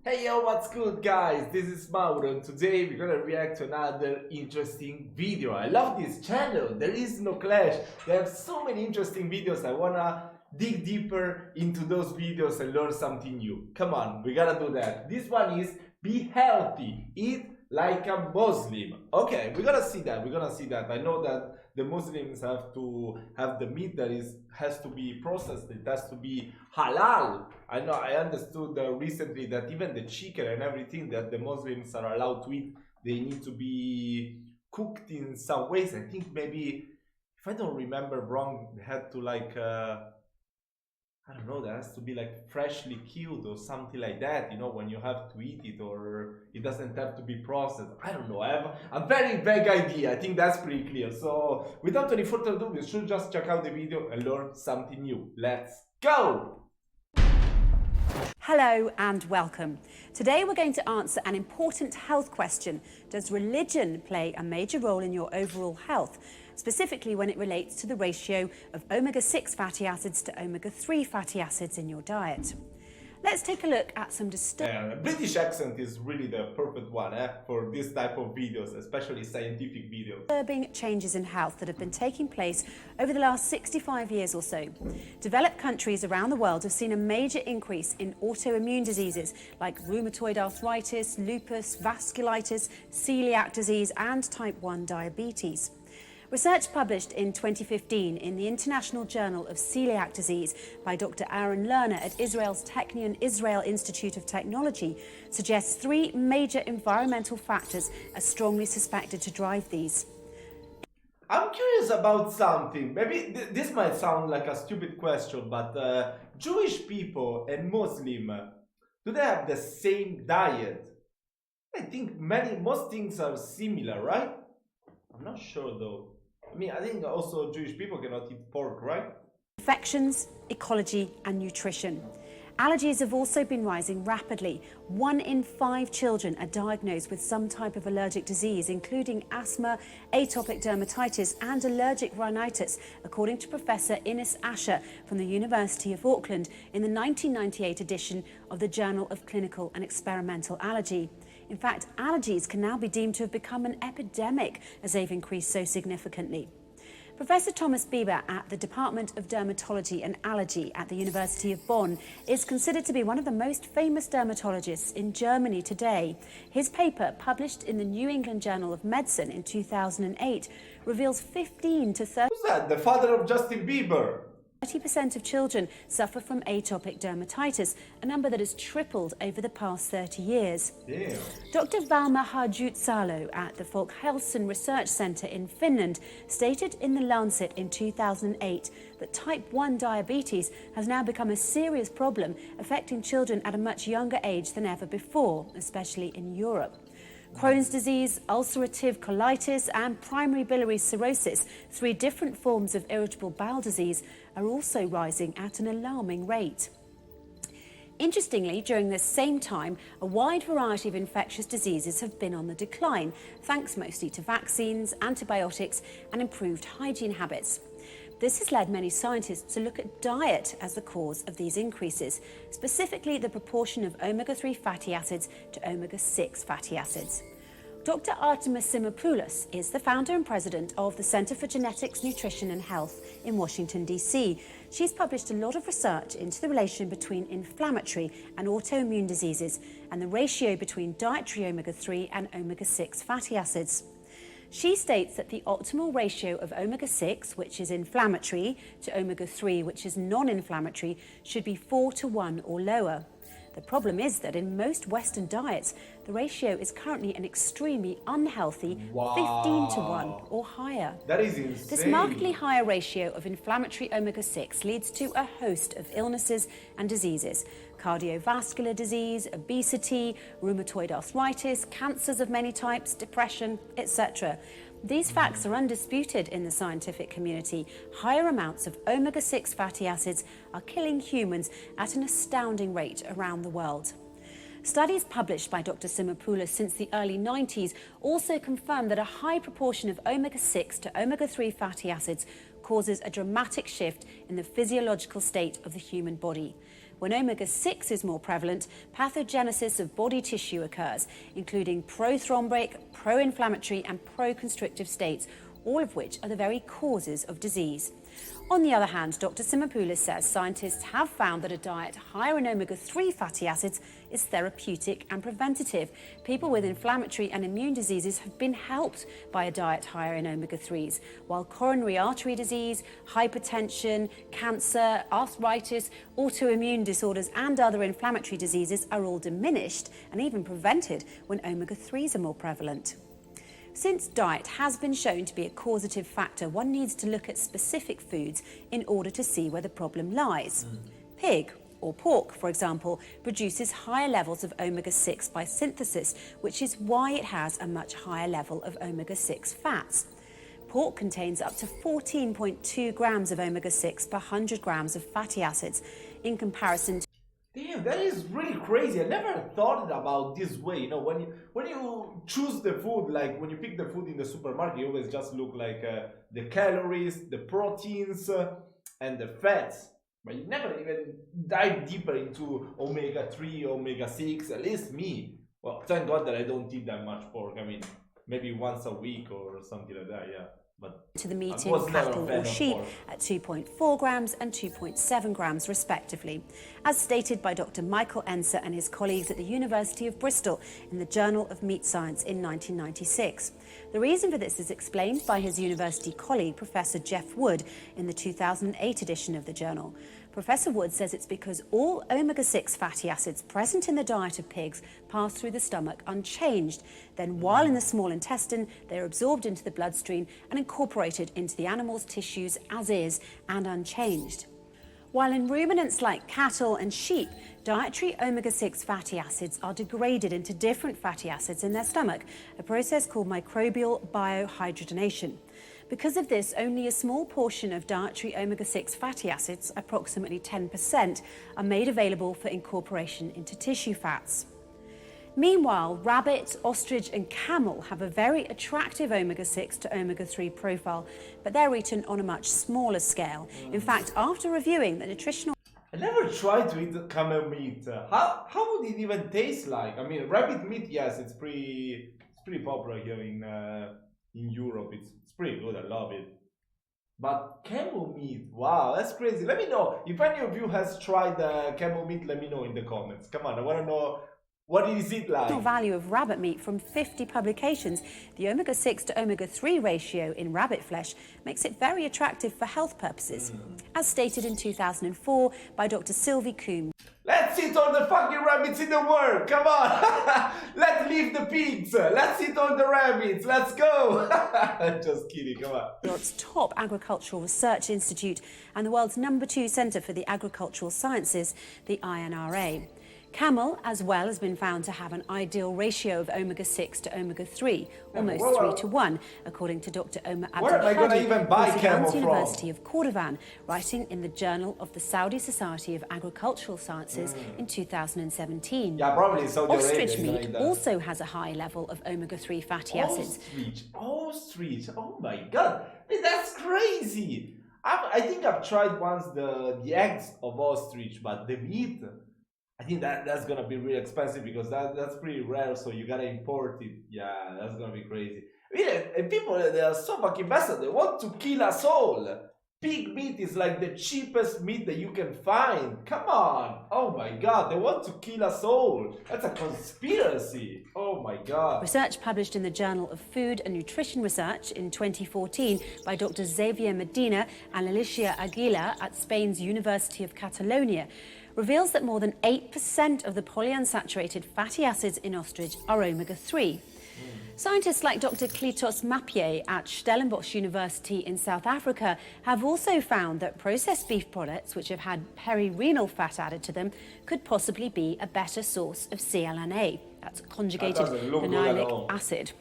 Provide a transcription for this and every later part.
Hey yo, what's good guys? This is Mauro and today we're gonna react to another interesting video. I love this channel, there is no clash. They have so many interesting videos. I wanna dig deeper into those videos and learn something new. Come on, we gotta do that. This one is be healthy, eat like a Muslim. Okay, we're gonna see that. I know that the Muslims have to have the meat that has to be processed, it has to be halal. I know, I understood recently that even the chicken and everything that the Muslims are allowed to eat, they need to be cooked in some ways. I think maybe, if I don't remember wrong, they had to I don't know, that has to be like freshly killed or something like that, you know, when you have to eat it, or it doesn't have to be processed. I don't know, I have a very vague idea. I think that's pretty clear. So without any further ado, you should just check out the video and learn something new. Let's go! Hello and welcome. Today we're going to answer an important health question. Does religion play a major role in your overall health, specifically when it relates to the ratio of omega-6 fatty acids to omega-3 fatty acids in your diet? Let's take a look at some British accent is really the perfect one for this type of videos, especially scientific videos. Disturbing changes in health that have been taking place over the last 65 years or so. Developed countries around the world have seen a major increase in autoimmune diseases like rheumatoid arthritis, lupus, vasculitis, celiac disease and type 1 diabetes. Research published in 2015 in the International Journal of Celiac Disease by Dr. Aaron Lerner at Israel's Technion Israel Institute of Technology suggests three major environmental factors are strongly suspected to drive these. I'm curious about something. Maybe this might sound like a stupid question, but Jewish people and Muslim, do they have the same diet? I think most things are similar, right? I'm not sure though. I mean, I think also Jewish people cannot eat pork, right? Infections, ecology and nutrition. Allergies have also been rising rapidly. 1 in 5 children are diagnosed with some type of allergic disease, including asthma, atopic dermatitis and allergic rhinitis, according to Professor Ines Asher from the University of Auckland in the 1998 edition of the Journal of Clinical and Experimental Allergy. In fact, allergies can now be deemed to have become an epidemic as they've increased so significantly. Professor Thomas Bieber at the Department of Dermatology and Allergy at the University of Bonn is considered to be one of the most famous dermatologists in Germany today. His paper, published in the New England Journal of Medicine in 2008, reveals 15 to 30... Who's that? The father of Justin Bieber? 30% of children suffer from atopic dermatitis, a number that has tripled over the past 30 years. Damn. Dr. Valma Harjutsalo at the Folkhälsan Research Centre in Finland stated in The Lancet in 2008 that type 1 diabetes has now become a serious problem affecting children at a much younger age than ever before, especially in Europe. Crohn's disease, ulcerative colitis and primary biliary cirrhosis, 3 different forms of irritable bowel disease, are also rising at an alarming rate. Interestingly, during this same time, a wide variety of infectious diseases have been on the decline, thanks mostly to vaccines, antibiotics and improved hygiene habits. This has led many scientists to look at diet as the cause of these increases, specifically the proportion of omega-3 fatty acids to omega-6 fatty acids. Dr. Artemis Simopoulos is the founder and president of the Center for Genetics, Nutrition and Health in Washington, D.C. She's published a lot of research into the relation between inflammatory and autoimmune diseases and the ratio between dietary omega-3 and omega-6 fatty acids. She states that the optimal ratio of omega-6, which is inflammatory, to omega-3, which is non-inflammatory, should be 4:1 or lower. The problem is that in most Western diets, the ratio is currently an extremely unhealthy 15:1 or higher. That is insane. This markedly higher ratio of inflammatory omega-6 leads to a host of illnesses and diseases: cardiovascular disease, obesity, rheumatoid arthritis, cancers of many types, depression, etc. These facts are undisputed in the scientific community. Higher amounts of omega-6 fatty acids are killing humans at an astounding rate around the world. Studies published by Dr. Simopoulos since the early 90s also confirm that a high proportion of omega-6 to omega-3 fatty acids causes a dramatic shift in the physiological state of the human body. When omega-6 is more prevalent, pathogenesis of body tissue occurs, including prothrombic, pro-inflammatory and pro-constrictive states, all of which are the very causes of disease. On the other hand, Dr. Simopoulos says scientists have found that a diet higher in omega-3 fatty acids is therapeutic and preventative. People with inflammatory and immune diseases have been helped by a diet higher in omega-3s, while coronary artery disease, hypertension, cancer, arthritis, autoimmune disorders and other inflammatory diseases are all diminished and even prevented when omega-3s are more prevalent. Since diet has been shown to be a causative factor, one needs to look at specific foods in order to see where the problem lies. Pig or pork, for example, produces higher levels of omega-6 by synthesis, which is why it has a much higher level of omega-6 fats. Pork contains up to 14.2 grams of omega-6 per 100 grams of fatty acids, in comparison to... Damn, that is really crazy. I never thought about this way. You know, when you choose the food, like when you pick the food in the supermarket, you always just look like the calories, the proteins, and the fats. But you never even dive deeper into omega-3, omega-6, at least me. Well, thank God that I don't eat that much pork. I mean, maybe once a week or something like that, yeah. But to the meat in cattle or sheep at 2.4 grams and 2.7 grams respectively, as stated by Dr. Michael Enser and his colleagues at the University of Bristol in the Journal of Meat Science in 1996. The reason for this is explained by his university colleague, Professor Jeff Wood, in the 2008 edition of the journal. Professor Wood says it's because all omega-6 fatty acids present in the diet of pigs pass through the stomach unchanged. Then, while in the small intestine, they're absorbed into the bloodstream and incorporated into the animal's tissues as is and unchanged. While in ruminants like cattle and sheep, dietary omega-6 fatty acids are degraded into different fatty acids in their stomach, a process called microbial biohydrogenation. Because of this, only a small portion of dietary omega-6 fatty acids, approximately 10%, are made available for incorporation into tissue fats. Meanwhile, rabbit, ostrich and camel have a very attractive omega-6 to omega-3 profile, but they're eaten on a much smaller scale. In fact, after reviewing the nutritional... I never tried to eat camel meat. How would it even taste like? I mean, rabbit meat, yes, it's pretty popular here in Europe. It's pretty good, I love it. But camel meat, wow, that's crazy. Let me know if any of you has tried camel meat. Let me know in the comments. Come on, I want to know, what is it like? The value of rabbit meat from 50 publications, the omega-6 to omega-3 ratio in rabbit flesh makes it very attractive for health purposes, as stated in 2004 by Dr. Sylvie Coombe. Let's eat all the fucking rabbits in the world, come on! Let's leave the pigs, let's eat all the rabbits, let's go! Just kidding, come on. World's top agricultural research institute and the world's #2 centre for the agricultural sciences, the INRA. Camel, as well, has been found to have an ideal ratio of omega-6 to omega-3, almost 3 to 1, according to Dr. Omar Abdelhadi of the University of Cordovan, writing in the Journal of the Saudi Society of Agricultural Sciences in 2017. Yeah, probably Saudi Arabia. Ostrich meat also has a high level of omega-3 fatty acids. Ostrich, oh my god, that's crazy! I think I've tried once the eggs of ostrich, but the meat, I think that's gonna be really expensive because that's pretty rare, so you gotta import it. Yeah, that's gonna be crazy. And people, they are so fucking bastard, they want to kill us all. Pig meat is like the cheapest meat that you can find. Come on. Oh my god, they want to kill us all. That's a conspiracy. Oh my god. Research published in the Journal of Food and Nutrition Research in 2014 by Dr. Xavier Medina and Alicia Aguila at Spain's University of Catalonia reveals that more than 8% of the polyunsaturated fatty acids in ostrich are omega-3. Scientists like Dr. Klitos Mappier at Stellenbosch University in South Africa have also found that processed beef products which have had perirenal fat added to them could possibly be a better source of CLNA, that's conjugated phenylic acid,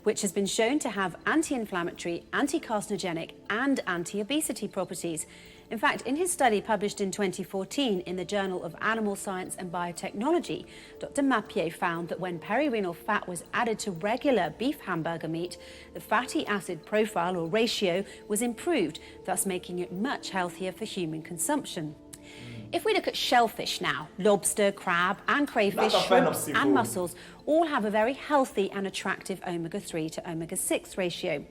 which has been shown to have anti-inflammatory, anti-carcinogenic and anti-obesity properties. In fact, in his study published in 2014 in the Journal of Animal Science and Biotechnology, Dr. Mappier found that when perirenal fat was added to regular beef hamburger meat, the fatty acid profile or ratio was improved, thus making it much healthier for human consumption. If we look at shellfish now, lobster, crab and crayfish, Not a fan of shrimps seafood. and mussels all have a very healthy and attractive omega-3 to omega-6 ratio.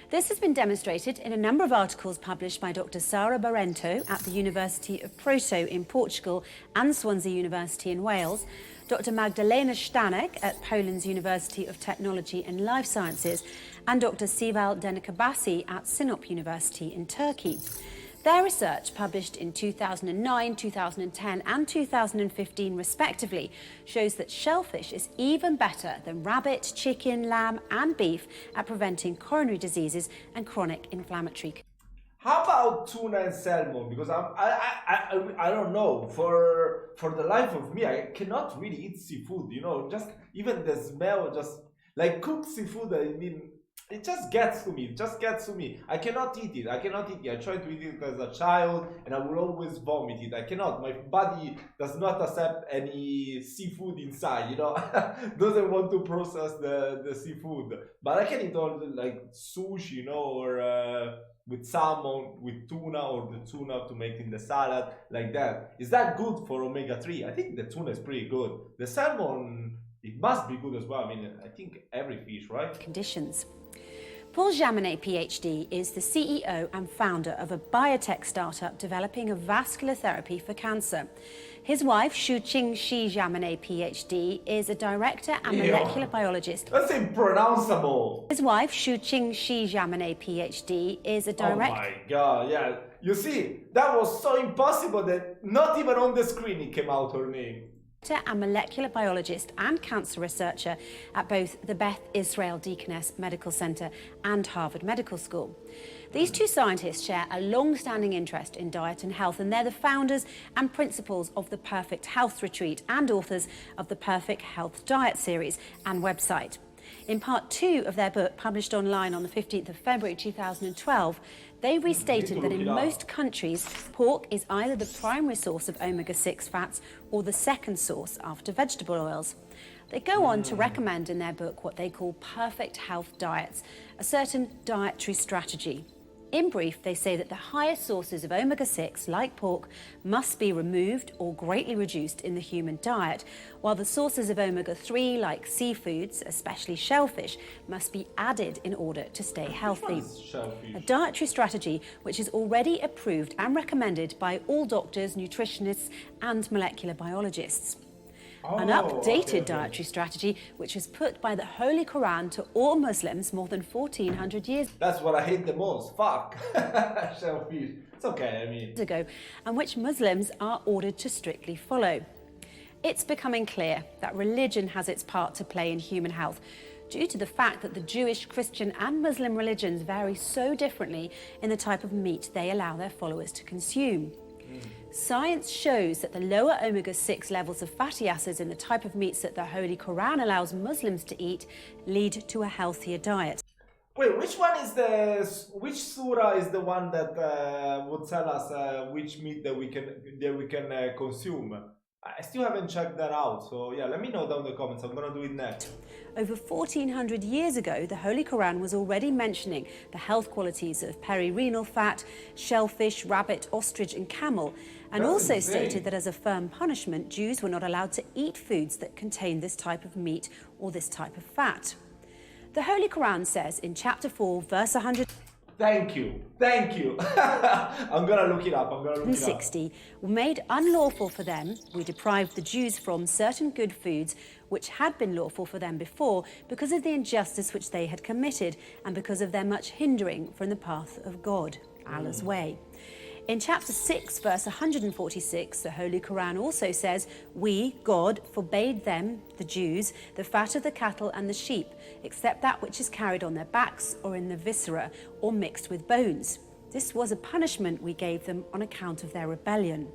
This has been demonstrated in a number of articles published by Dr. Sara Barrento at the University of Porto in Portugal and Swansea University in Wales, Dr. Magdalena Stanek at Poland's University of Technology and Life Sciences, and Dr. Sival Denikabasi at Sinop University in Turkey. Their research, published in 2009, 2010 and 2015 respectively, shows that shellfish is even better than rabbit, chicken, lamb and beef at preventing coronary diseases and chronic inflammatory. How about tuna and salmon? Because I don't know. For the life of me, I cannot really eat seafood. You know, just even the smell, just like cooked seafood. I mean, it just gets to me. It just gets to me. I cannot eat it. I cannot eat it. I tried to eat it as a child, and I will always vomit it. I cannot. My body does not accept any seafood inside. You know, doesn't want to process the seafood. But I can eat all the, like sushi, you know, or with salmon, with tuna, or the tuna to make in the salad, like that. Is that good for omega-3? I think the tuna is pretty good. The salmon, it must be good as well. I mean, I think every fish, right? Conditions. Paul Jaminet, PhD, is the CEO and founder of a biotech startup developing a vascular therapy for cancer. His wife, Shuqing Shi Jaminet, PhD, is a director and molecular biologist. That's impronounceable. His wife, Shuqing Shi Jaminet, PhD, is a director. Oh my god, yeah. You see, that was so impossible that not even on the screen it came out her name. And molecular biologist and cancer researcher at both the Beth Israel Deaconess Medical Center and Harvard Medical School. These two scientists share a long-standing interest in diet and health, and they're the founders and principals of the Perfect Health Retreat and authors of the Perfect Health Diet series and website. In part 2 of their book, published online on the 15th of February 2012, they restated that in most countries, pork is either the primary source of omega-6 fats or the second source after vegetable oils. They go on to recommend in their book what they call perfect health diets, a certain dietary strategy. In brief, they say that the highest sources of omega-6, like pork, must be removed or greatly reduced in the human diet, while the sources of omega-3, like seafoods, especially shellfish, must be added in order to stay healthy. A dietary strategy which is already approved and recommended by all doctors, nutritionists and molecular biologists. An updated dietary strategy which was put by the Holy Quran to all Muslims more than 1400 years That's what I hate the most. Fuck. Shellfish. It's okay, I mean. ago, and which Muslims are ordered to strictly follow. It's becoming clear that religion has its part to play in human health, due to the fact that the Jewish, Christian and Muslim religions vary so differently in the type of meat they allow their followers to consume. Science shows that the lower omega-6 levels of fatty acids in the type of meats that the Holy Quran allows Muslims to eat lead to a healthier diet. Wait, which surah is the one that would tell us which meat that we can consume? I still haven't checked that out, so yeah, let me know down in the comments. I'm gonna do it next. Over 1400 years ago, the Holy Quran was already mentioning the health qualities of perirenal fat, shellfish, rabbit, ostrich and camel, and also stated that as a firm punishment, Jews were not allowed to eat foods that contain this type of meat or this type of fat. The Holy Quran says in chapter 4, verse 100... Thank you. I'm gonna look it up. 60 were made unlawful for them. We deprived the Jews from certain good foods which had been lawful for them before because of the injustice which they had committed and because of their much hindering from the path of God, Allah's way. In chapter 6, verse 146, the Holy Quran also says, we, God, forbade them, the Jews, the fat of the cattle and the sheep, except that which is carried on their backs or in the viscera or mixed with bones. This was a punishment we gave them on account of their rebellion.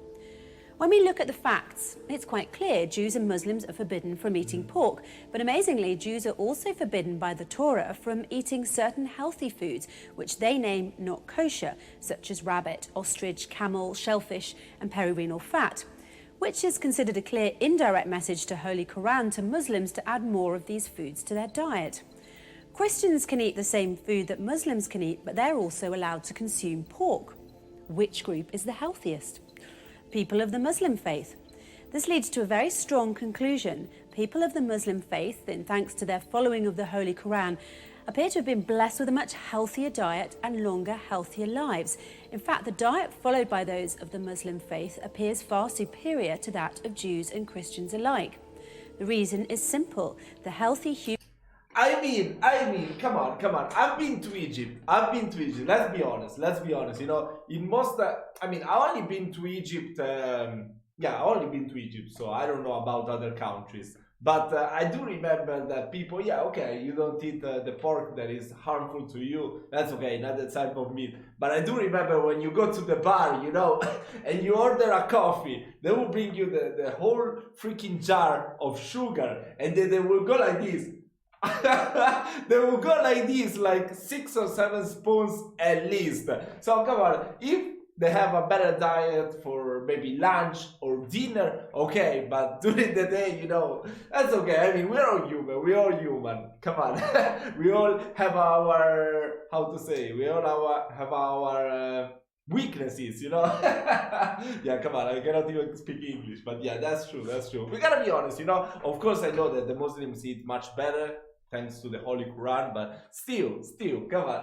When we look at the facts, it's quite clear Jews and Muslims are forbidden from eating pork, but amazingly, Jews are also forbidden by the Torah from eating certain healthy foods, which they name not kosher, such as rabbit, ostrich, camel, shellfish, and perirenal fat, which is considered a clear indirect message to Holy Quran to Muslims to add more of these foods to their diet. Christians can eat the same food that Muslims can eat, but they're also allowed to consume pork. Which group is the healthiest? people of the Muslim faith. This leads to a very strong conclusion. People of the Muslim faith, in thanks to their following of the Holy Quran, appear to have been blessed with a much healthier diet and longer, healthier lives. In fact, the diet followed by those of the Muslim faith appears far superior to that of Jews and Christians alike. The reason is simple. The healthy human... I mean, come on. I've been to Egypt. Let's be honest. You know, in most, I've only been to Egypt. I've only been to Egypt, so I don't know about other countries. But I do remember that people, you don't eat the pork that is harmful to you. That's okay, not that type of meat. But I do remember when you go to the bar, you know, and you order a coffee, they will bring you the whole freaking jar of sugar, and then they will go like this. They will go like this, like 6 or 7 spoons at least. So come on, if they have a better diet for maybe lunch or dinner, okay, but during the day, you know, that's okay. I mean, we're all human. Come on. We all have our, have our weaknesses, you know. Yeah, come on, I cannot even speak English, but yeah, that's true. We gotta be honest, you know. Of course, I know that the Muslims eat much better thanks to the Holy Quran, but still, come on.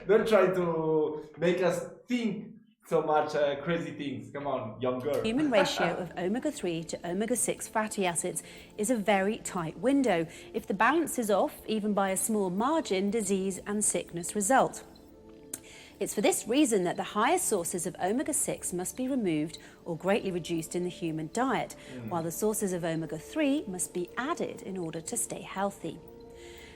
Don't try to make us think so much crazy things. Come on, young girl. Human ratio of omega-3 to omega-6 fatty acids is a very tight window. If the balance is off, even by a small margin, disease and sickness result. It's for this reason that the highest sources of omega-6 must be removed or greatly reduced in the human diet, while the sources of omega-3 must be added in order to stay healthy.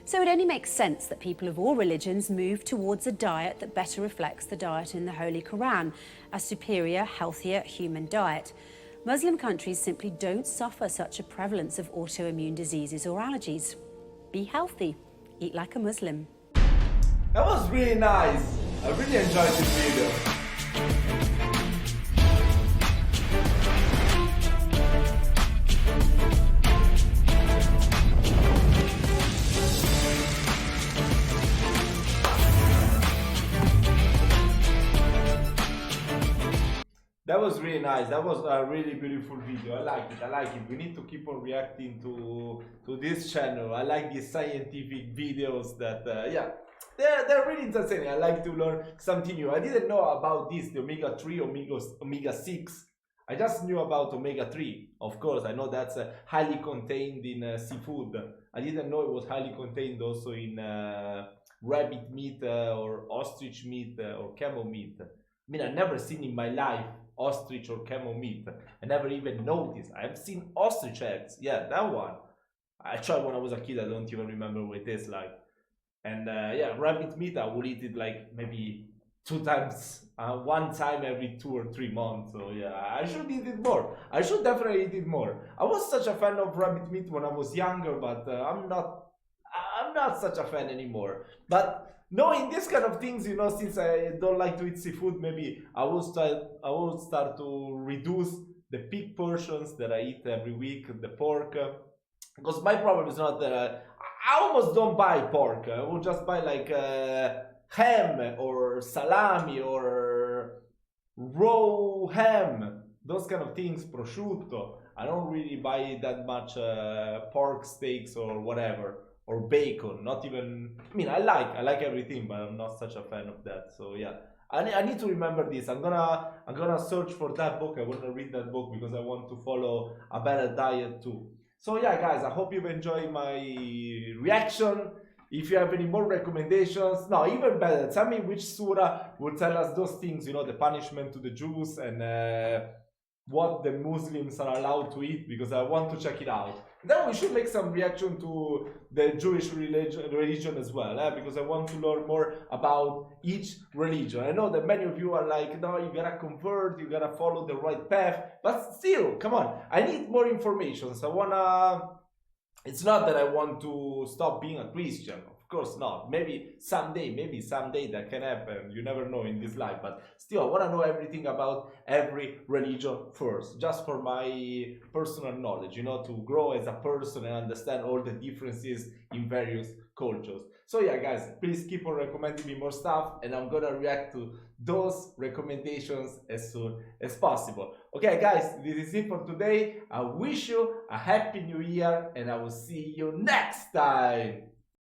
So it only makes sense that people of all religions move towards a diet that better reflects the diet in the Holy Quran, a superior, healthier human diet. Muslim countries simply don't suffer such a prevalence of autoimmune diseases or allergies. Be healthy. Eat like a Muslim. That was really nice. I really enjoyed this video. That was really nice. That was a really beautiful video. I like it. We need to keep on reacting to this channel. I like these scientific videos that, they're really entertaining. I like to learn something new. I didn't know about this, the omega-3, omega-6. I just knew about omega-3. Of course, I know that's highly contained in seafood. I didn't know it was highly contained also in rabbit meat or ostrich meat or camel meat. I mean, I've never seen in my life ostrich or camel meat. I never even noticed. I've seen ostrich eggs. Yeah, that one. I tried when I was a kid. I don't even remember what it tastes like. And rabbit meat, I would eat it like maybe 2 times, 1 time every 2 or 3 months. So yeah, I should eat it more. I should definitely eat it more. I was such a fan of rabbit meat when I was younger, but I'm not such a fan anymore. But knowing this kind of things, you know, since I don't like to eat seafood, maybe I will start to reduce the pig portions that I eat every week, the pork. Because my problem is not that I almost don't buy pork. I will just buy like ham or salami or raw ham, those kind of things, prosciutto. I don't really buy that much pork steaks or whatever. Or bacon, not even, I mean, I like everything, but I'm not such a fan of that. So yeah, I need to remember this. I'm gonna search for that book. I want to read that book because I want to follow a better diet too. So yeah, guys, I hope you've enjoyed my reaction. If you have any more recommendations, no, even better, tell me which surah will tell us those things, you know, the punishment to the Jews and what the Muslims are allowed to eat, because I want to check it out. Then we should make some reaction to the Jewish religion as well, because I want to learn more about each religion. I know that many of you are like, no, you gotta convert, you gotta follow the right path, but still, come on, I need more information. So it's not that I want to stop being a Christian. Of course not. Maybe someday that can happen. You never know in this life. But still, I want to know everything about every religion first, just for my personal knowledge, to grow as a person and understand all the differences in various cultures. So yeah, guys, please keep on recommending me more stuff, and I'm gonna react to those recommendations as soon as possible. Okay, guys, this is it for today. I wish you a happy new year, and I will see you next time.